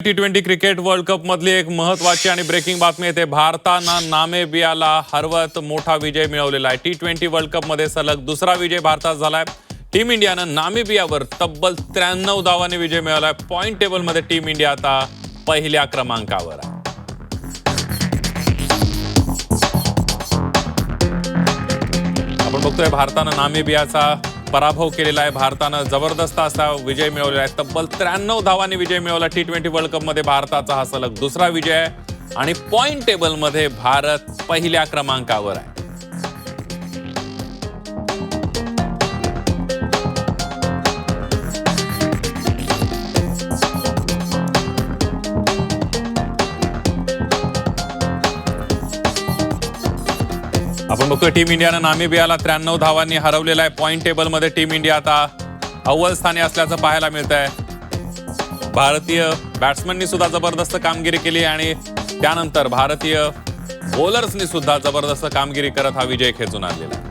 T20 cricket world cup मधली एक महत्त्वाची आणि ब्रेकिंग बातमी येते। भारतानं नामेबियाला हरवत मोठा विजय मिळवलेला आहे। T20 वर्ल्ड कप मध्ये सलग दुसरा विजय भारतात झालाय। टीम इंडियानं नामेबियावर तब्बल 93 धावांनी विजय मिळवलाय। पॉइंट टेबल मध्ये टीम इंडिया आता पहिल्या क्रमांकावर आहे। आपण बघतोय भारतानं नामेबियाचा पराभव केलेला आहे। भारतानं जबरदस्त असा विजय मिळवलेला आहे। तब्बल 93 धावांनी विजय मिळवला। T20 वर्ल्ड कप मध्ये भारताचा हा सलग दुसरा विजय आहे आणि पॉइंट टेबल मध्ये भारत पहिल्या क्रमांकावर आहे। आपण बघतोय टीम इंडियानं नामेबियाला 93 धावांनी हरवलेला आहे। पॉइंट टेबल मध्ये टीम इंडिया आता अव्वल स्थानी असल्याचं पाहायला मिळतंय। भारतीय बॅट्समननी सुद्धा जबरदस्त कामगिरी केली आणि त्यानंतर भारतीय बॉलर्सनी सुद्धा जबरदस्त कामगिरी करत हा विजय खेचून आणलेला आहे।